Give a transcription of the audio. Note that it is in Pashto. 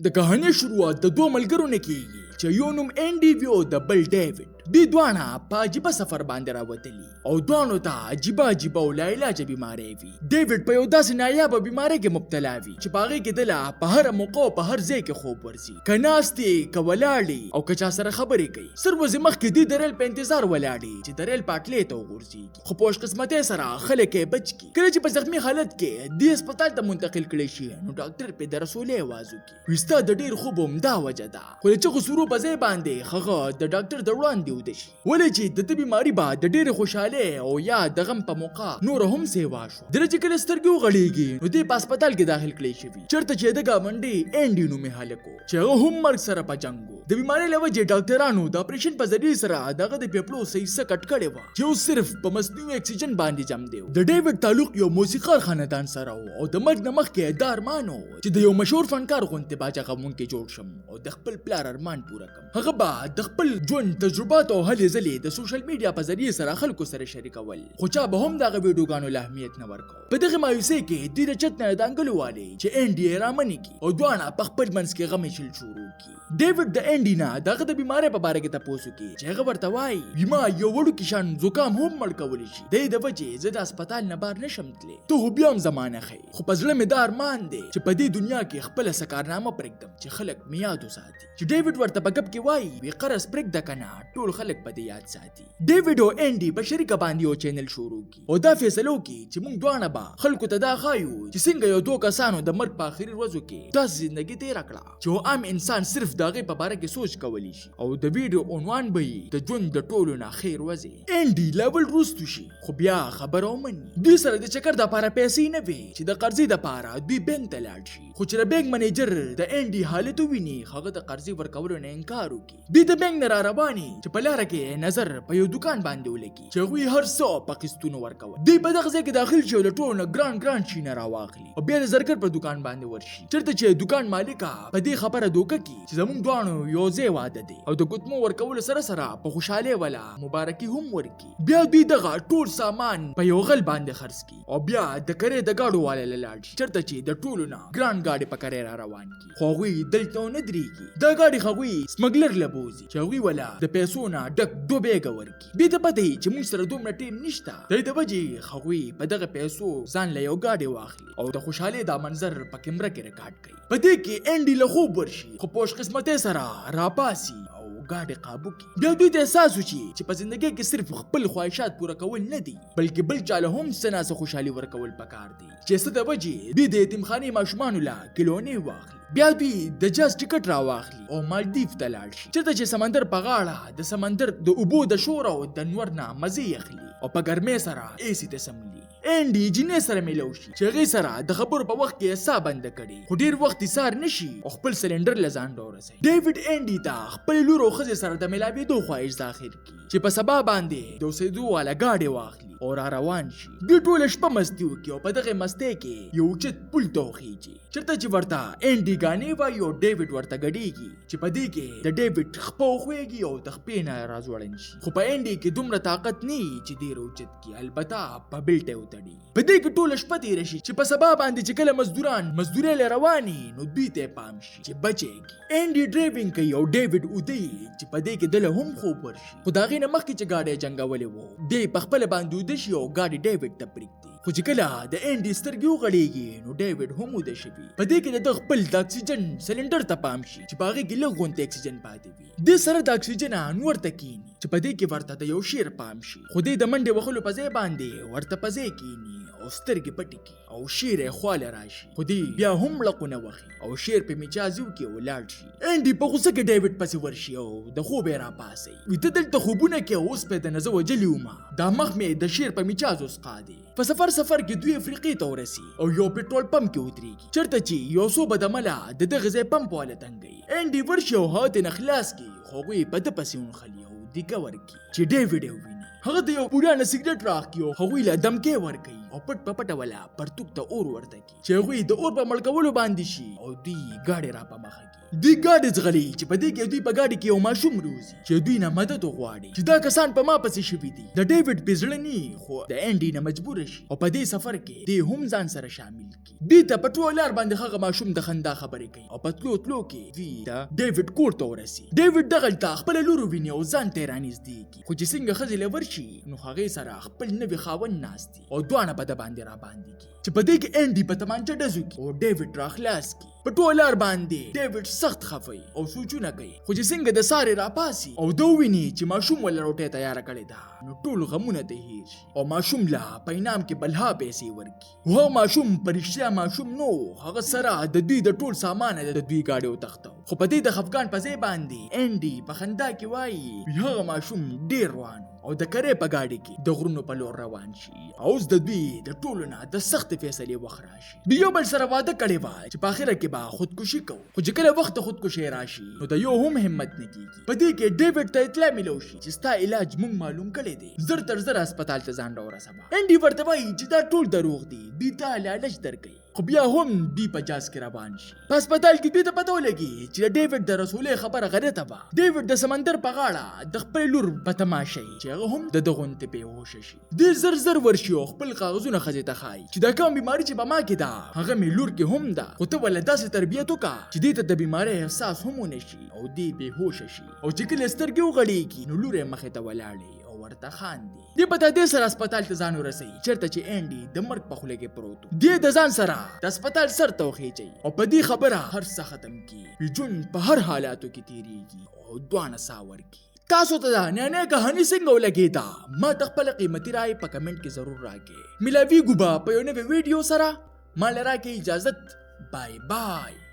د کہانی شروعات د دوه ملګرو نه کیږي چې یو نوم انډي وي او د بل ډیوډ. دوی دواړه په عجیبه سفر باندې راوتلي او دوانو ته عجیبه او لاعلاجه بیماری وي. ډیوډ په یو داسې نایابه بیماری کې مبتلا وي چې په هغې کې دله په هره موقع او په هر ځای کې خوب ورځي. که ناستې که ولاړې او که چا سره خبرې کوي. سر ورځې مخکې دوی د ریل په انتظار ولاړې چې د ریل پټلۍ ته وغورځېږي، خو په خوشقسمتۍ سره خلک یې بچ کړي. کله چې په زخمي حالت کې دې هسپتال ته منتقل کړی شي نو ډاکټر پرې د رسولۍ آواز وکړي. ستا د ډېر خوب همدا وجه ده، خو د چغو سورو په ځای باندې هغه د ډاکټر د وړاندې وده شي، ولې چې د ده بیماري به د ډېرې خوشحالۍ او یا د غم په موقع نوره هم سیوا شو. دله چې کله سترګې وغړېږي نو دې په هسپتال کې داخل کړی شوي، چېرته چې د ګاونډي انډي نومې هلک و چې هغه هم مرګ سره په جنګ و. د بیمارۍ له وجې ډاکټرانو د اپریشن په ذریعې سره دغه د پیپړو سیسه کټ کړې وه چې اوس صرف په مصنوعي اکسیجن باندې جم دی. د ډیوډ تعلق یو موسیقار خاندان سره و او د مرګ نه مخکې دا ارمان و چې د یو مشهور فنکار غوندې باجه غمونکی جوړ شم او د خپل پلار ارمان پوره کړم. هغه به د خپل ژوند تجربات او هلې ځلې د سوشل میډیا په ذریعې سره خلکو سره شریکول، خو چا به هم دغه ویډیوګانو له اهمیت نه ورکاو. په دغه مایوسۍ کې دوی د چت نه د انګلو والي چې انډي یې رامنې کړي او دواړه په خپل منځ کې غم شل شروع کړي. ډیوډ د انډي نه دغه د بیمارۍ په باره کې تپوس وکړي چې هغه ورته وایي ما یو وړوکی شان زکام هم مړ کولی شي، د دې وجې زه د هسپتال نه بهر نشم تللی. ته خو بیا هم زمانه ښیي، خو په زړه مې دا ارمان دی چې په دې دنیا کې خپله څه کارنامه پرېږدم چې خلک مې یاد وساتي. چې ډیوډ ورته په ګپ کې وایي بې قرض پرېږده که نه ټول خلک به دې یاد ساتي. ډیوډ او انډي په شریکه باندې یو چینل شروع کړي او دا فیصله وکړي چې موږ دواړه به خلکو ته دا ښایو چې څنګه یو دوه کسانو د مرګ په آخري ورځو کې داسې زندګي تېره کړه چې یو عام انسان صرف د هغې په باره کې سوچ کولی شي او د ویډیو عنوان به یې د ژوند د ټولو نه خیر ورځې. انډي لا ول وروستو شي خو بیا خبره ومني. دوی سره د چکر دپاره پیسې نه وې چې د قرضې دپاره دوی بینک ته لاړ شي، خو چې د بینک منیجر د انډي حالت وویني هغه د قرضې ورکولو نه انکار وکړي. دوی د بینک نه را روانې چې په لاره کې نظر په یو دکان باندې ولګي چې هغوی هر څه په قسطونو ورکول. دوی په دغه ځای کې داخل شي او د ټولو نه ګران شیونه راواخلي او بیا د زرګر په دکان باندې ورشي، چېرته چې دکان مالکه په دې خبره دوکه کړي چې زموږ دواړو یو ځای واده دی او د ګوتمو ورکولو سره سره په خوشحالۍ ولا مبارکي هم ورکړي. بیا دوی دغه ټول سامان په یو غل باندې خرڅ کړي او بیا د کرې د ګاډو والا له لاړ شي، چېرته چې د ټولو نه ګران ګاډي په کرې را روان کړي، خو هغوی دلته نه درېږي. دا ګاډي هغوی سمګلر له بوځي چې هغوی ولا د پیسو نه ډک دوه بیګه ورکړي. دې ته پته چې موږ سره دومره ټیم نشته، د دې وجې هغوی په دغه پیسو ځان له یو ګاډي واخلي او د خوشحالۍ دا منظر په کیمره کې ریکارډ کړي. په دې کې انډي له خوب ورشي خو په خوشقسمتۍ سره راپاسي او ګاډي قابو کړي. بیا دوی ته احساس وشي چې په زندګۍ کې صرف خپل خواهشات پوره کول نه دي بلکې بل چا له هم څه ناڅه خوشحالي ورکول پکار دي، چې څه د وجې دوی د یتیمخانې ماشومانو له کیلونې واخلي. بیا دوی د جاز ټیکټ راواخلي او مالدیف ته لاړ شي، چېرته چې سمندر په غاړه د سمندر د اوبو د شور او د نور نه مزې اخلي او په ګرمۍ سره ایسي ته سملي. انډي جینۍ سره میلو شي چې هغې سره د خبرو په وخت کې ساه بنده کړي، خو ډېر وخت ایسار نه شي او خپل سلنډر له ځان ورسوي. ډیوډ انډي ته خپلې لور او ښځې سره د میلاوېدو خواهش ظاهر کړي چې په سبا باندې د اوسېدو والا ګاډی واخلي او را روان شي. دوی ټوله شپه مستي وکړي او په دغې مستۍ کې یو اوچت پل ته وخیږي، چېرته چې ورته انډي ګانې وایي او ډیوډ ورته ګډېږي چې په دې کې د ډیوډ خپه وخوېږي او د خپې نه راځوړن شي، خو په انډي کې دومره طاقت نه وي چې دې راوچت کړي، البته په بېلټه یې وتړي. په دې کې ټوله شپه تېره شي چې په سبا باندې چې کله مزدوران مزدورۍ له روانې نو دوی ته یې پام شي چې بچېږي. انډي ډرایوینګ کوي او ډیوډ اوده چې په دې کې دله هم خوب ورشي، خو د هغې نه مخکې چې ګاډی یې جنګولی و دی په خپله باندې اوده شي او ګاډي ډیوډ ته پرېږدي. خو چې کله د انډي سترګې وغړېږي نو ډیوډ هم اوده شوي. په دې کې د ده خپل د اکسیجن سلنډر ته پام شي چې په هغې کې لږ غونتی اکسیجن پاتې وي. دې سره د اکسیجنه نور ته کښېني چې په دې کې ورته د یو شیر پام شي، خو دې د منډې وهلو په ځای باندې ورته په ځای کښېني او سترګې پټې کړي او شیر یې خواله راشي، خو دې بیا هم لقونه وخي او شیر په میچازي وکړي او لاړ شي. انډي په غوسه کې ډیوډ پسې ورشي او د خوب یې راپاڅي. وي ته دلته خوبونه کې اوس پې د نه زه وجلي ومه، دا مخ مې د شیر په میچازو څخه دی. په سفر کې دوی افریقې ته ورسي او یو پټرول پمپ کې ودرېږي، چېرته چې یو څو بدعمله د دغه ځای پمپ والا تنګوي. انډي ورشي او هغه ترې نه خلاص کړي، خو هغوی په ده پسې ونښلي او دیګه ورکړي چې ډیوډ یې وویني. هغه د یو بوډا نه سګرټ رااخلي او هغوی له دمکې ورکوي او پټ په پټه ولا پرتوک ته اور ورته کړي چې هغوی د اور په مړ کولو باندې شي او دوی ګاډی را په مخه کړي. دوی ګاډي ځغلي چې په دې کې دوی په ګاډي کې یو ماشوم روزي چې دوی نه مدد وغواړي چې دا کسان په ما پسې شوي دي. د ډیوډ په زړه نه خو د انډي نه مجبور شي او په دې سفر کې دوی هم ځان سره شامل کړي. دوی ته په ټول لار باندې هغه ماشوم د خندا خبرې کوي او په تلو کې دوی د ډیوډ کور ته ورسي. ډیوډ دغلته خپل لور ویني او ځان ته رانږدې خو چې څنګه ښځې له ورشي نو هغې سره خپل نوي خاوند ناست دي او دواړه به د باندې را باندې کړي چې په دې کې انډي په تمانچه ډزو کړي او ډیوډ را خلاص کړي. په ټول لار باندې ډیوډ سخت خفه او سوچونه کوي خو چې څنګه د سارې را پاسي او دو ویني چې ماشوم ول روټه تیار کړي دا نو ټول غمونه ته هیر شي او ماشوم لا په انعام کې بلها پیسې ورکړي. وه ماشوم پرشتیا ماشوم نو هغه سره د دوی د ټول سامان د دوی گاډي وتښتو خو په دې د خفګان په ځای باندې انډي په خندا کې وایي هغه ماشوم ډیر روان او د کرې په گاډي کې د غرونو په لور روان شي او اوس د دوی د ټولو نه د سخت فیصلې وخت راشي. دوی یو بل سره واده کړی وای چې په اخره کې به خودکشي کوو خو چې کله وخت خودکشي راشي نو د یو هم همت نه کیږي. په دې کې ډیوډ ته اطلاع ملو شي چې ستا علاج مونږ معلوم کړی دی زر تر زر هسپتال ته ځان راورسوه. انډي ورته وایي چې دا ټول دروغ دي دوی ته علاج درکوي خو بیا هم دوی په جاز کې روان شي. په هسپتال کې دوی ته پته ولګي چې د ډیوډ د رسولې خبره غلطه وه. ډیوډ د سمندر په غاړه د خپل لور په تماشا چې هغه هم د دغونتې بېهوشه شي. دوی زر زر ورشي او خپل کاغذونه ښځې ته ښایي چې دا کوم بیماري چې په ما کې ده هغه مې لور کې هم ده خو ته ولې داسې تربیت وکړه چې دې ته د بیمارۍ احساس هم ونه شي او دې بېهوشه شي او چې کله سترګې وغړېږي نو لور یې مخې ته ولاړې ورته خاندي. دې په دې سره هسپتال ته ځان ورسوي چېرته چې انډي د مرګ په خوله کې پروت و. دې د ځان سره د هسپتال سر ته وخېچوي او په دې خبره هر څه ختم کړي. ژوند په هر حالاتو کې تېرېږي او دواړه ساه ورکړي. تاسو ته دا نیا کہانی څنګه ولګېده ما ته خپله قیمتي رایې په کمنټ کې ضرور راکړئ. ملاویږو به په یو نوي ویډیو سره. ما له راکړئ اجازت. بای بای.